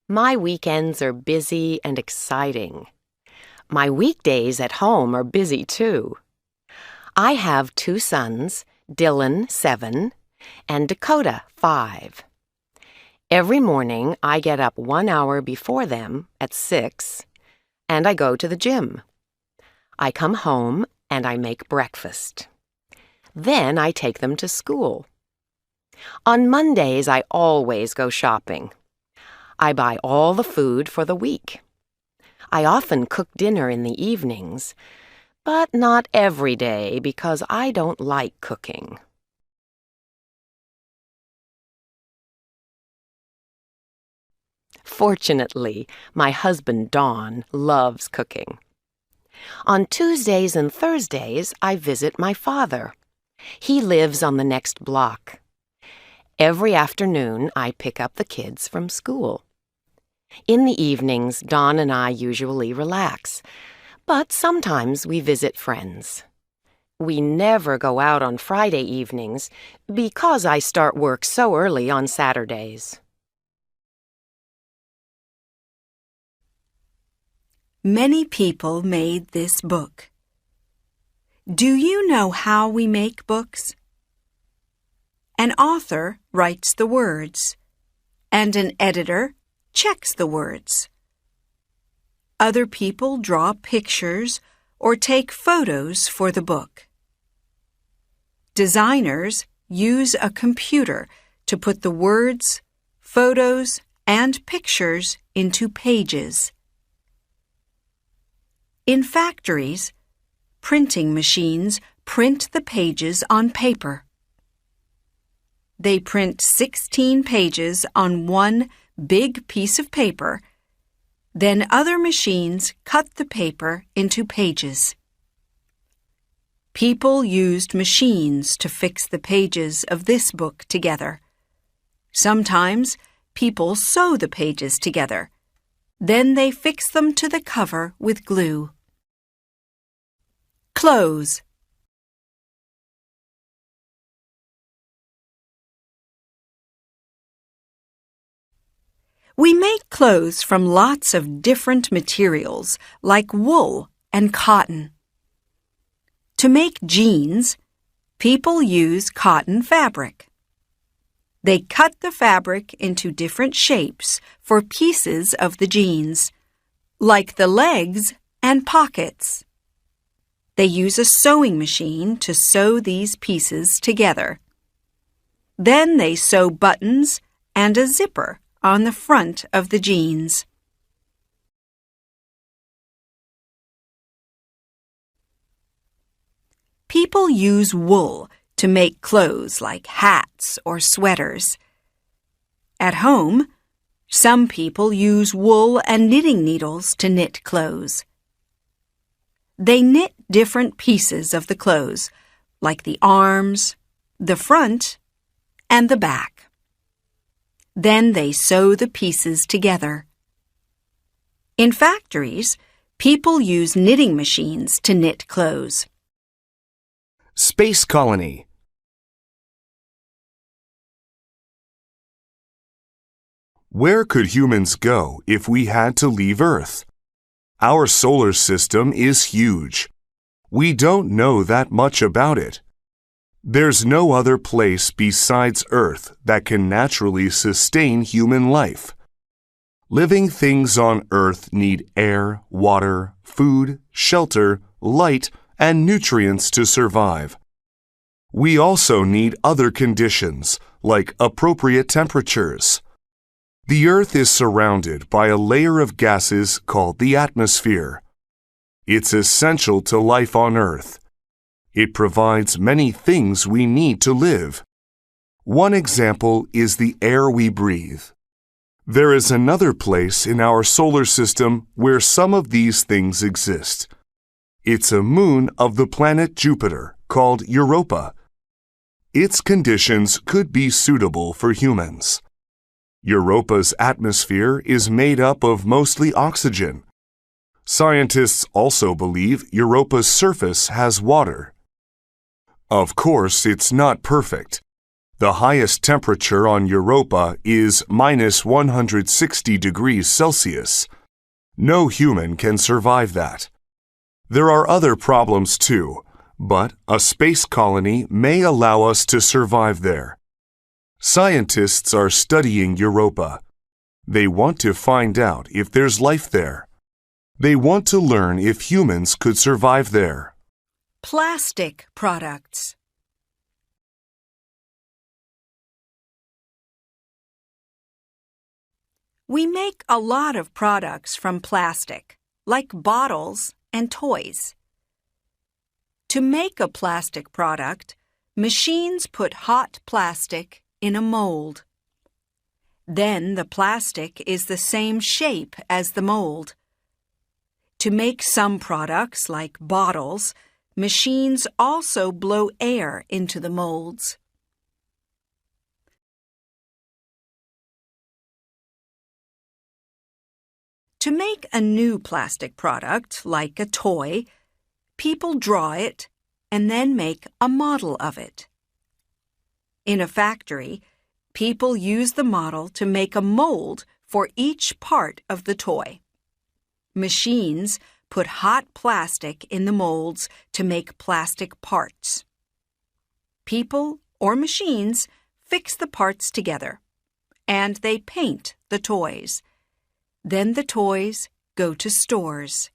My weekends are busy and exciting. My weekdays at home are busy too. I have 2 sons, Dylan, 7, and Dakota, 5. Every morning I get up 1 hour before them at 6, and I go to the gym. I come home and I make breakfast. Then I take them to school. On Mondays I always go shopping. I buy all the food for the week. I often cook dinner in the evenings, but not every day because I don't like cooking. Fortunately, my husband Don loves cooking. On Tuesdays and Thursdays, I visit my father. He lives on the next block. Every afternoon, I pick up the kids from school. In the evenings, Don and I usually relax, but sometimes we visit friends. We never go out on Friday evenings because I start work so early on Saturdays. Many people made this book. Do you know how we make books? An author writes the words, and an editor checks the words. Other people draw pictures or take photos for the book. Designers use a computer to put the words, photos, and pictures into pages. In factories, printing machines print the pages on paper. They print 16 pages on one big piece of paper. Then other machines cut the paper into pages. People used machines to fix the pages of this book together. Sometimes people sew the pages together. Then they fix them to the cover with glue. Clothes. We make clothes from lots of different materials, like wool and cotton. To make jeans, people use cotton fabric. They cut the fabric into different shapes for pieces of the jeans, like the legs and pockets. They use a sewing machine to sew these pieces together. Then they sew buttons and a zipper on the front of the jeans. People use wool to make clothes like hats or sweaters. At home, some people use wool and knitting needles to knit clothes. They knit different pieces of the clothes, like the arms, the front, and the back. Then they sew the pieces together. In factories, people use knitting machines to knit clothes. Space colony. Where could humans go if we had to leave Earth? Our solar system is huge. We don't know that much about it. There's no other place besides Earth that can naturally sustain human life. Living things on Earth need air, water, food, shelter, light, and nutrients to survive. We also need other conditions, like appropriate temperatures. The Earth is surrounded by a layer of gases called the atmosphere. It's essential to life on Earth. It provides many things we need to live. One example is the air we breathe. There is another place in our solar system where some of these things exist. It's a moon of the planet Jupiter called Europa. Its conditions could be suitable for humans. Europa's atmosphere is made up of mostly oxygen. Scientists also believe Europa's surface has water. Of course, it's not perfect. The highest temperature on Europa is minus 160 degrees Celsius. No human can survive that. There are other problems too, but a space colony may allow us to survive there. Scientists are studying Europa. They want to find out if there's life there. They want to learn if humans could survive there. Plastic products. We make a lot of products from plastic, like bottles and toys. To make a plastic product, machines put hot plastic in a mold. Then the plastic is the same shape as the mold. To make some products, like bottles, machines also blow air into the molds. To make a new plastic product, like a toy, people draw it and then make a model of it. In a factory, people use the model to make a mold for each part of the toy. Machines put hot plastic in the molds to make plastic parts. People or machines fix the parts together, and they paint the toys. Then the toys go to stores.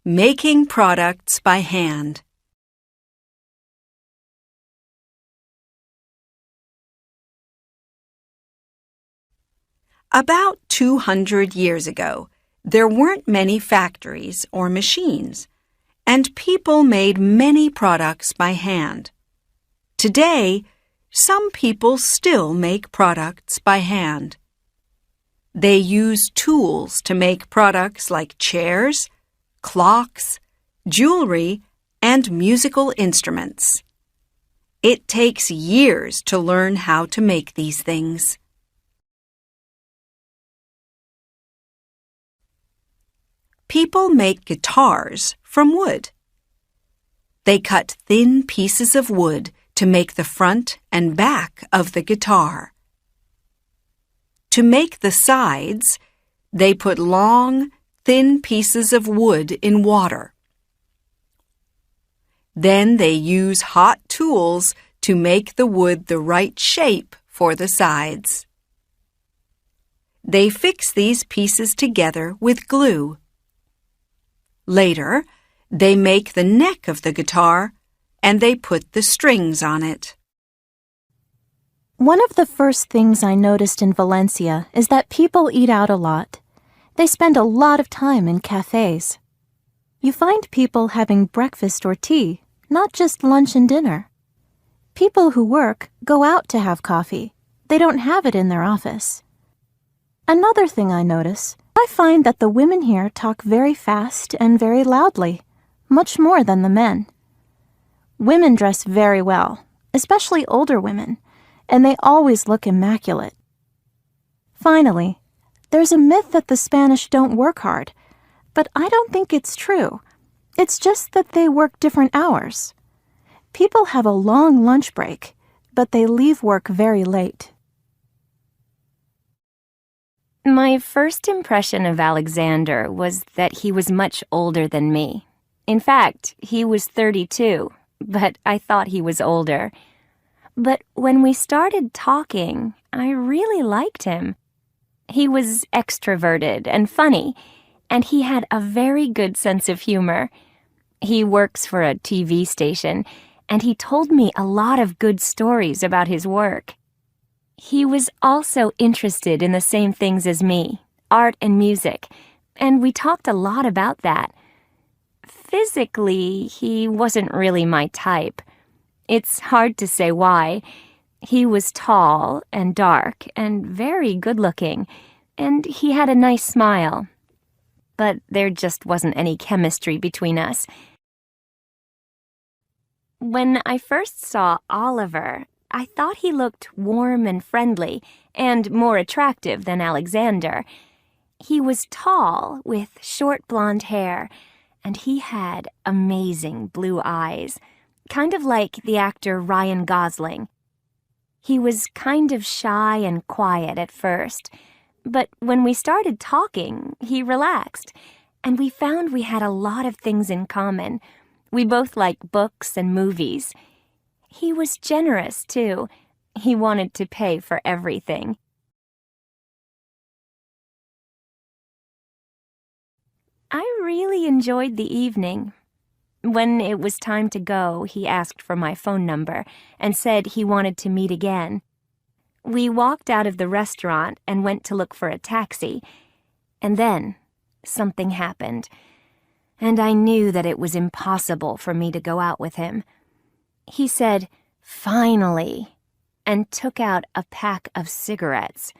Making products by hand. About 200 years ago, there weren't many factories or machines, and people made many products by hand. Today, some people still make products by hand. They use tools to make products like chairs, clocks, jewelry, and musical instruments. It takes years to learn how to make these things. People make guitars from wood. They cut thin pieces of wood to make the front and back of the guitar. To make the sides, they put long, thin pieces of wood in water. Then they use hot tools to make the wood the right shape for the sides. They fix these pieces together with glue. Later, they make the neck of the guitar and they put the strings on it. One of the first things I noticed in Valencia is that people eat out a lot. They spend a lot of time in cafes. You find people having breakfast or tea, not just lunch and dinner. People who work go out to have coffee. They don't have it in their office. Another thing I notice, I find that the women here talk very fast and very loudly, much more than the men. Women dress very well, especially older women, and they always look immaculate. Finally, there's a myth that the Spanish don't work hard, but I don't think it's true. It's just that they work different hours. People have a long lunch break, but they leave work very late. My first impression of Alexander was that he was much older than me. In fact, he was 32, but I thought he was older. But when we started talking, I really liked him. He was extroverted and funny, and he had a very good sense of humor. He works for a TV station, and he told me a lot of good stories about his work. He was also interested in the same things as me, art and music, and we talked a lot about that. Physically, he wasn't really my type. It's hard to say why. He was tall and dark and very good-looking, and he had a nice smile. But there just wasn't any chemistry between us. When I first saw Oliver, I thought he looked warm and friendly and more attractive than Alexander. He was tall with short blonde hair, and he had amazing blue eyes. kind of like the actor Ryan Gosling. He was kind of shy and quiet at first, but when we started talking, he relaxed, and we found we had a lot of things in common. We both like books and movies. He was generous, too. He wanted to pay for everything. I really enjoyed the evening. When it was time to go, he asked for my phone number and said he wanted to meet again. We walked out of the restaurant and went to look for a taxi. And then something happened, and I knew that it was impossible for me to go out with him. He said, "Finally," and took out a pack of cigarettes.